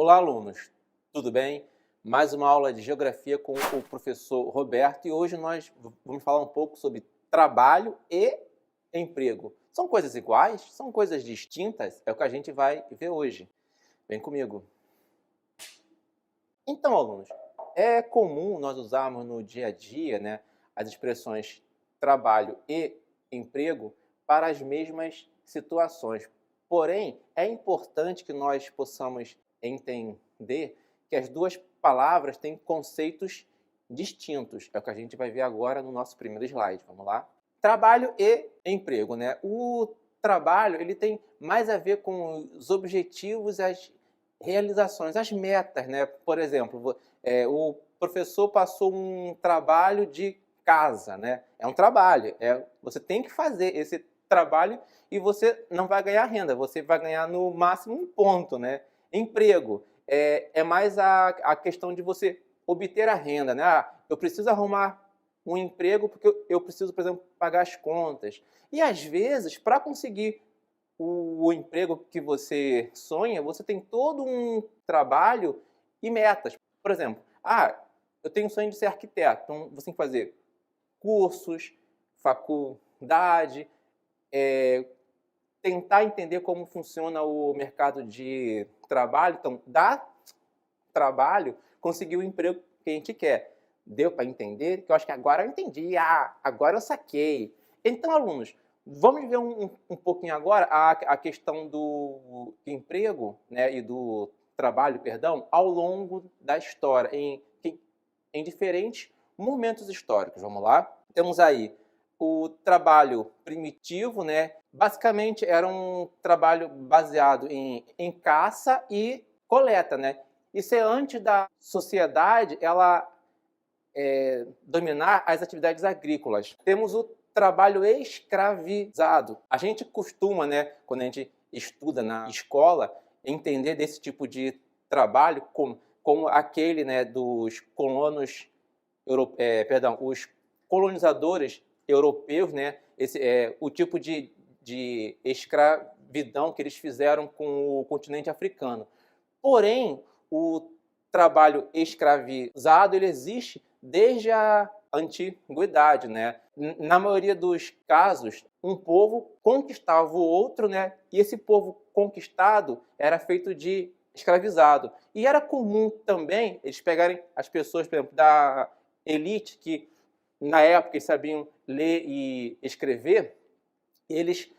Olá, alunos! Tudo bem? Mais uma aula de Geografia com o professor Roberto e hoje nós vamos falar um pouco sobre trabalho e emprego. São coisas iguais? São coisas distintas? É o que a gente vai ver hoje. Vem comigo. Então, alunos, é comum nós usarmos no dia a dia, as expressões trabalho e emprego para as mesmas situações. Porém, é importante que nós possamos entender que as duas palavras têm conceitos distintos. É o que a gente vai ver agora no nosso primeiro slide. Vamos lá? Trabalho e emprego, O trabalho ele tem mais a ver com os objetivos, as realizações, as metas, Por exemplo, o professor passou um trabalho de casa, É um trabalho, você tem que fazer esse trabalho e você não vai ganhar renda, você vai ganhar no máximo um ponto, Emprego é mais a questão de você obter a renda, eu preciso arrumar um emprego porque eu preciso, por exemplo, pagar as contas. E às vezes, para conseguir o emprego que você sonha, você tem todo um trabalho e metas. Por exemplo, eu tenho o sonho de ser arquiteto, então você tem que fazer cursos, faculdade, tentar entender como funciona o mercado de trabalho. Então, dá trabalho conseguir o emprego que a gente quer. Deu para entender? Que eu acho que agora eu entendi. Agora eu saquei. Então, alunos, vamos ver um pouquinho agora a questão do emprego, e do trabalho, perdão, ao longo da história, em diferentes momentos históricos. Vamos lá? Temos aí o trabalho primitivo, basicamente era um trabalho baseado em caça e coleta, Isso é antes da sociedade ela dominar as atividades agrícolas. Temos o trabalho escravizado. A gente costuma, quando a gente estuda na escola, entender desse tipo de trabalho como aquele, dos colonos os colonizadores europeus, esse é o tipo de escravidão que eles fizeram com o continente africano. Porém, o trabalho escravizado ele existe desde a antiguidade, Na maioria dos casos, um povo conquistava o outro, E esse povo conquistado era feito de escravizado. E era comum também eles pegarem as pessoas, por exemplo, da elite, que na época eles sabiam ler e escrever, eles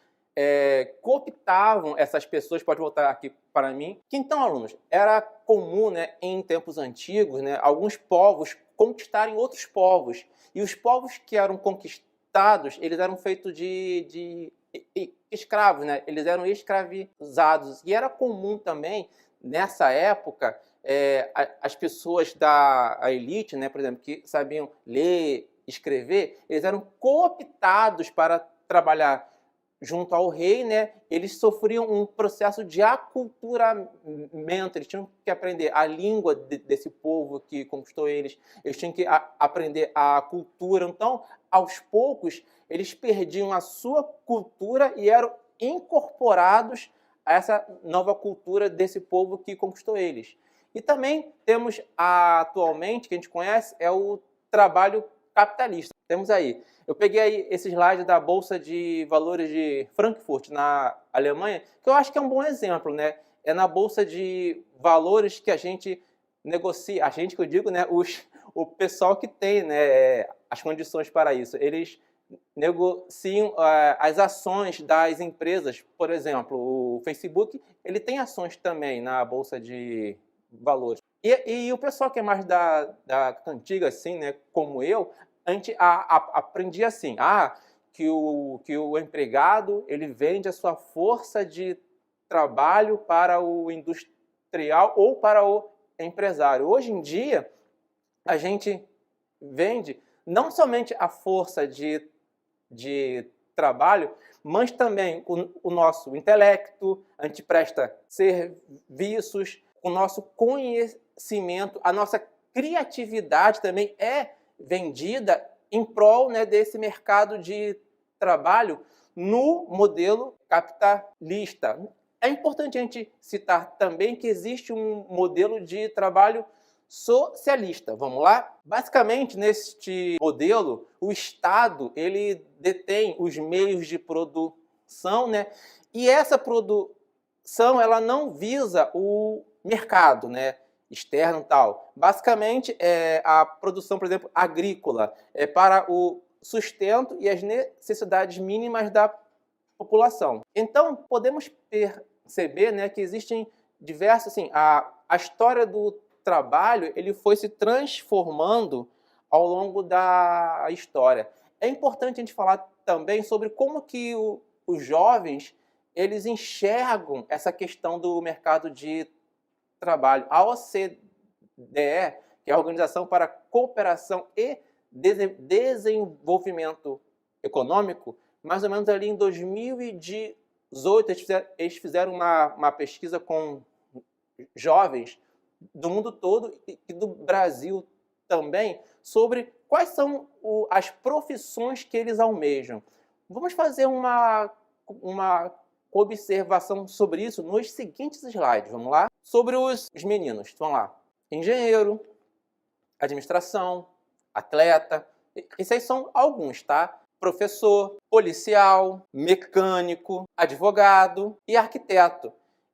cooptavam essas pessoas. Pode voltar aqui para mim. Que então, alunos, era comum, em tempos antigos, alguns povos conquistarem outros povos. E os povos que eram conquistados, eles eram feitos de escravos, Eles eram escravizados. E era comum também, nessa época, as pessoas da elite, por exemplo, que sabiam ler, escrever, eles eram cooptados para trabalhar junto ao rei, Eles sofriam um processo de aculturamento, eles tinham que aprender a língua desse povo que conquistou eles tinham que aprender a cultura. Então, aos poucos, eles perdiam a sua cultura e eram incorporados a essa nova cultura desse povo que conquistou eles. E também temos atualmente, que a gente conhece, é o trabalho capitalista. Temos aí, eu peguei aí esse slide da Bolsa de Valores de Frankfurt, na Alemanha, que eu acho que é um bom exemplo, É na Bolsa de Valores que a gente negocia, a gente que eu digo, o pessoal que tem, as condições para isso. Eles negociam as ações das empresas. Por exemplo, o Facebook, ele tem ações também na Bolsa de Valores. E o pessoal que é mais da antiga, assim, como eu, a gente aprendia assim, que o empregado ele vende a sua força de trabalho para o industrial ou para o empresário. Hoje em dia, a gente vende não somente a força de trabalho, mas também o nosso intelecto, a gente presta serviços, o nosso conhecimento, a nossa criatividade também é vendida em prol desse mercado de trabalho no modelo capitalista. É importante a gente citar também que existe um modelo de trabalho socialista. Vamos lá? Basicamente, neste modelo, o Estado ele detém os meios de produção, né? E essa produção ela não visa o mercado, né? Externo e tal. Basicamente, a produção, por exemplo, agrícola, é para o sustento e as necessidades mínimas da população. Então, podemos perceber, né, que existem diversos, assim, a história do trabalho ele foi se transformando ao longo da história. É importante a gente falar também sobre como que os jovens eles enxergam essa questão do mercado de trabalho. A OCDE, que é a Organização para a Cooperação e Desenvolvimento Econômico, mais ou menos ali em 2018, eles fizeram uma pesquisa com jovens do mundo todo e do Brasil também, sobre quais são as profissões que eles almejam. Vamos fazer uma observação sobre isso nos seguintes slides, vamos lá? Sobre os meninos, vamos lá. Engenheiro, administração, atleta, esses aí são alguns, tá? Professor, policial, mecânico, advogado e arquiteto.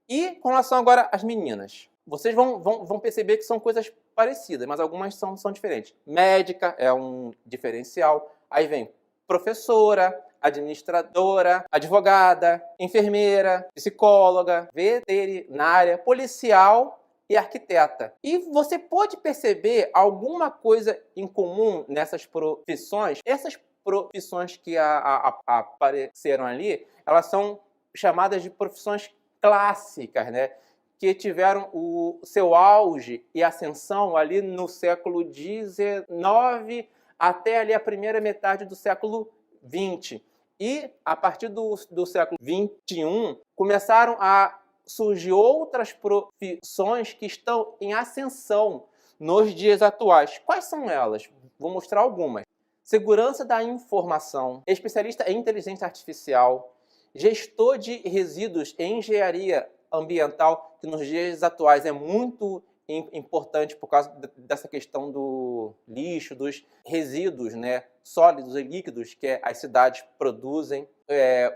E com relação agora às meninas, vocês vão perceber que são coisas parecidas, mas algumas são diferentes. Médica é um diferencial, aí vem professora, administradora, advogada, enfermeira, psicóloga, veterinária, policial e arquiteta. E você pode perceber alguma coisa em comum nessas profissões? Essas profissões que apareceram ali, elas são chamadas de profissões clássicas, né? Que tiveram o seu auge e ascensão ali no século XIX até ali a primeira metade do século XX. E a partir do século XXI começaram a surgir outras profissões que estão em ascensão nos dias atuais. Quais são elas? Vou mostrar algumas. Segurança da informação, especialista em inteligência artificial, gestor de resíduos em engenharia ambiental, que nos dias atuais é muito importante por causa dessa questão do lixo, dos resíduos, né, sólidos e líquidos que as cidades produzem.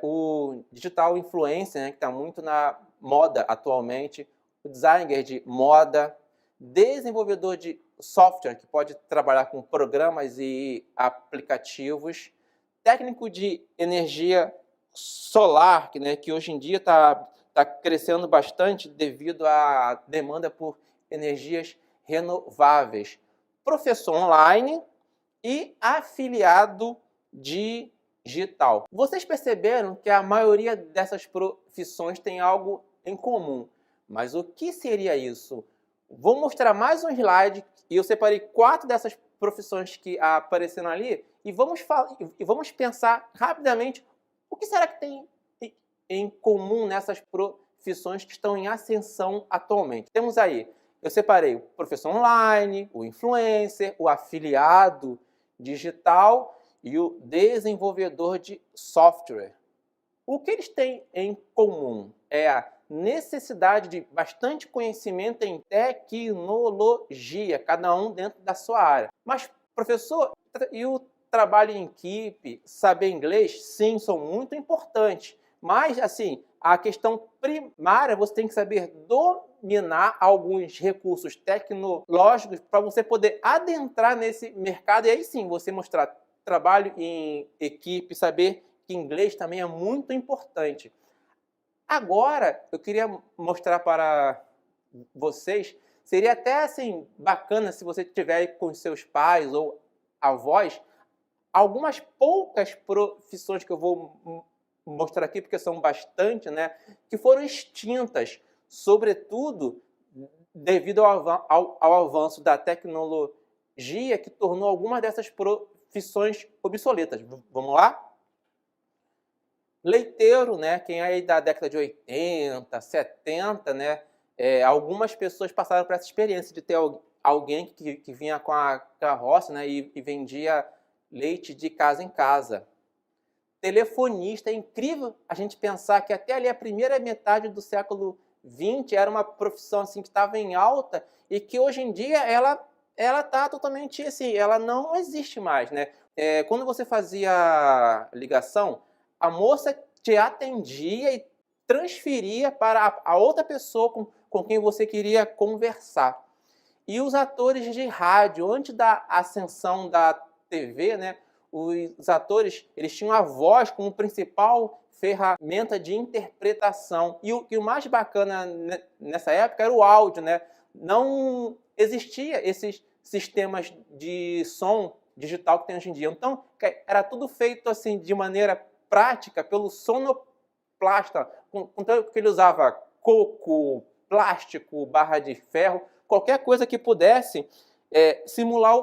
O digital influencer, né, que está muito na moda atualmente, o designer de moda, desenvolvedor de software, que pode trabalhar com programas e aplicativos, técnico de energia solar, que hoje em dia está crescendo bastante devido à demanda por energias renováveis, professor online e afiliado digital. Vocês perceberam que a maioria dessas profissões tem algo em comum, mas o que seria isso? Vou mostrar mais um slide e eu separei 4 dessas profissões que apareceram ali e vamos pensar rapidamente o que será que tem em comum nessas profissões que estão em ascensão atualmente. Temos aí, eu separei o professor online, o influencer, o afiliado digital e o desenvolvedor de software. O que eles têm em comum é a necessidade de bastante conhecimento em tecnologia, cada um dentro da sua área. Mas, professor, e o trabalho em equipe, saber inglês? Sim, são muito importantes. Mas, assim, a questão primária, você tem que saber dominar alguns recursos tecnológicos para você poder adentrar nesse mercado e aí sim você mostrar trabalho em equipe, saber que inglês também é muito importante. Agora, eu queria mostrar para vocês, seria até assim bacana se você estiver com seus pais ou avós, algumas poucas profissões que eu vou mostrar aqui, porque são bastante, né, que foram extintas, sobretudo devido ao avanço da tecnologia que tornou algumas dessas profissões obsoletas. Vamos lá? Leiteiro, né? Quem é aí da década de 80, 70, né? Algumas pessoas passaram por essa experiência de ter alguém que vinha com a carroça, né? E vendia leite de casa em casa. telefonista. É incrível a gente pensar que até ali a primeira metade do século XX era uma profissão assim que estava em alta e que hoje em dia ela está totalmente assim, ela não existe mais, né? Quando você fazia ligação, a moça te atendia e transferia para a outra pessoa com quem você queria conversar. E os atores de rádio, antes da ascensão da TV, né, os atores eles tinham a voz como principal ferramenta de interpretação. E o mais bacana nessa época era o áudio, né? Não existia esses sistemas de som digital que tem hoje em dia. Então, era tudo feito assim de maneira prática pelo sonoplasta, que ele usava coco, plástico, barra de ferro, qualquer coisa que pudesse simular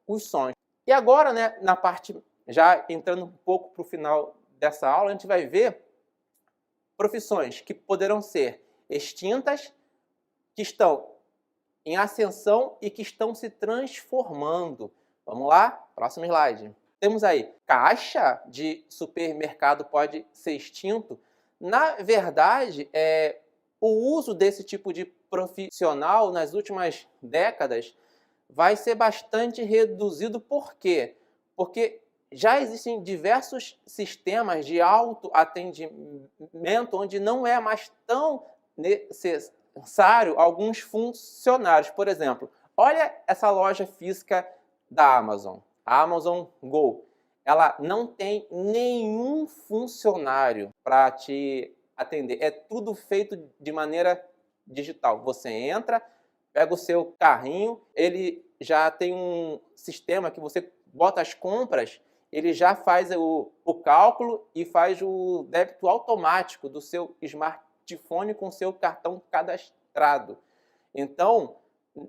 os sons. E agora, né, na parte, já entrando um pouco para o final dessa aula, a gente vai ver profissões que poderão ser extintas, que estão em ascensão e que estão se transformando. Vamos lá? Próximo slide. Temos aí, caixa de supermercado pode ser extinto. Na verdade, o uso desse tipo de profissional nas últimas décadas vai ser bastante reduzido. Por quê? Porque já existem diversos sistemas de autoatendimento onde não é mais tão necessário alguns funcionários. Por exemplo, olha essa loja física da Amazon, a Amazon Go. Ela não tem nenhum funcionário para te atender. É tudo feito de maneira digital. Você entra, pega o seu carrinho, ele já tem um sistema que você bota as compras, ele já faz o cálculo e faz o débito automático do seu smartphone com o seu cartão cadastrado. Então,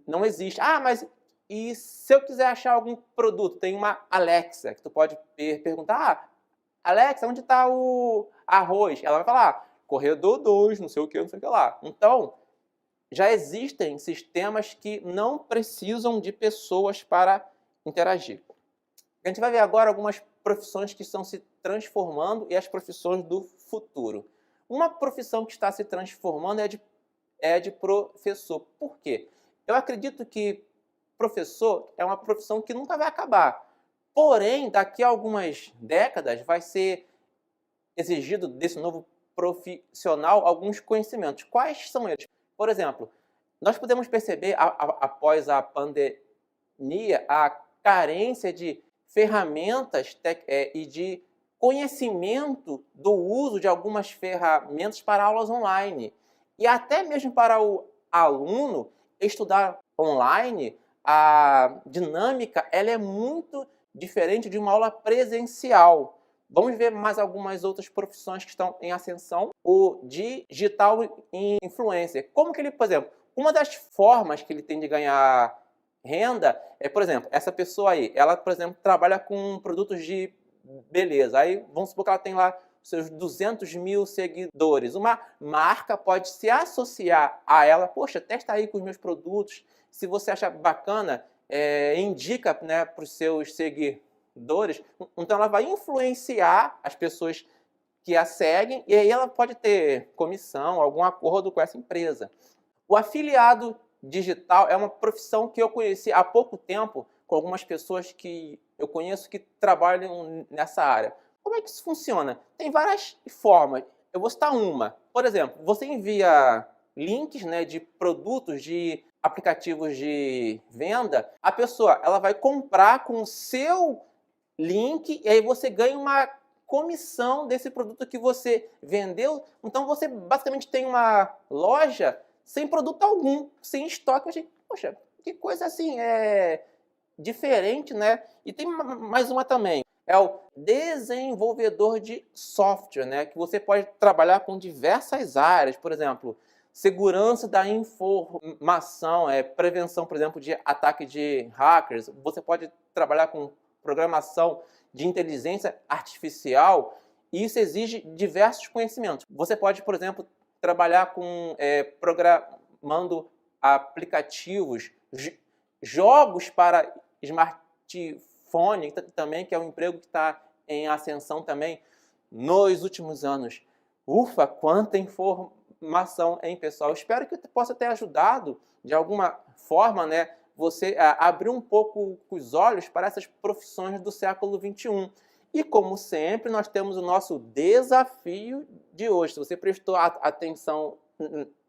não existe. Ah, mas e se eu quiser achar algum produto? Tem uma Alexa, que tu pode perguntar, Alexa, onde está o arroz? Ela vai falar, corredor 2, não sei o que lá. Então, já existem sistemas que não precisam de pessoas para interagir. A gente vai ver agora algumas profissões que estão se transformando e as profissões do futuro. Uma profissão que está se transformando é de professor. Por quê? Eu acredito que professor é uma profissão que nunca vai acabar. Porém, daqui a algumas décadas vai ser exigido desse novo profissional alguns conhecimentos. Quais são eles? Por exemplo, nós podemos perceber após a pandemia a carência de ferramentas e de conhecimento do uso de algumas ferramentas para aulas online. E até mesmo para o aluno estudar online, a dinâmica ela é muito diferente de uma aula presencial. Vamos ver mais algumas outras profissões que estão em ascensão. O digital influencer. Como que ele, por exemplo, uma das formas que ele tem de ganhar renda é, por exemplo, essa pessoa aí, ela, por exemplo, trabalha com produtos de beleza. Aí, vamos supor que ela tem lá seus 200 mil seguidores. Uma marca pode se associar a ela. Poxa, testa aí com os meus produtos. Se você achar bacana, indica, né, para os seus seguidores. Então, ela vai influenciar as pessoas que a seguem e aí ela pode ter comissão, algum acordo com essa empresa. O afiliado digital é uma profissão que eu conheci há pouco tempo com algumas pessoas que eu conheço que trabalham nessa área. Como é que isso funciona? Tem várias formas. Eu vou citar uma. Por exemplo, você envia links, né, de produtos, de aplicativos de venda. A pessoa ela vai comprar com o seu link e aí você ganha uma comissão desse produto que você vendeu. Então você basicamente tem uma loja sem produto algum, sem estoque. Eu achei, poxa, que coisa assim, diferente, né? E tem mais uma também, é o desenvolvedor de software, né? Que você pode trabalhar com diversas áreas, por exemplo, segurança da informação, prevenção, por exemplo, de ataque de hackers. Você pode trabalhar com programação de inteligência artificial e isso exige diversos conhecimentos. Você pode, por exemplo, trabalhar com programando aplicativos, jogos para smartphone também, que é um emprego que está em ascensão também. nos últimos anos. Ufa, quanta informação, hein, pessoal? Espero que possa ter ajudado, de alguma forma, né, você abrir um pouco os olhos para essas profissões do século XXI. E, como sempre, nós temos o nosso desafio de hoje. Se você prestou atenção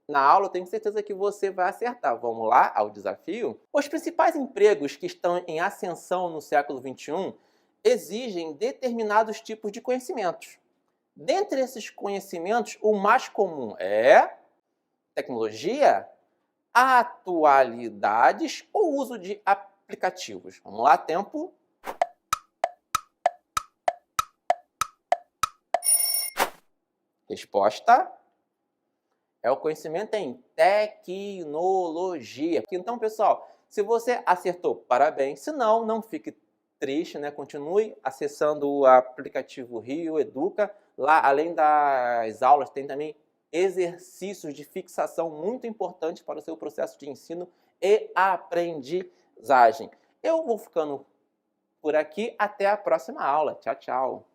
na aula, eu tenho certeza que você vai acertar. Vamos lá ao desafio? Os principais empregos que estão em ascensão no século XXI exigem determinados tipos de conhecimentos. Dentre esses conhecimentos, o mais comum é tecnologia, atualidades ou uso de aplicativos. Vamos lá, tempo. Resposta é o conhecimento em tecnologia. Então, pessoal, se você acertou, parabéns. Se não, não fique triste, né? Continue acessando o aplicativo Rio Educa. Lá, além das aulas, tem também exercícios de fixação muito importantes para o seu processo de ensino e aprendizagem. Eu vou ficando por aqui. Até a próxima aula. Tchau, tchau.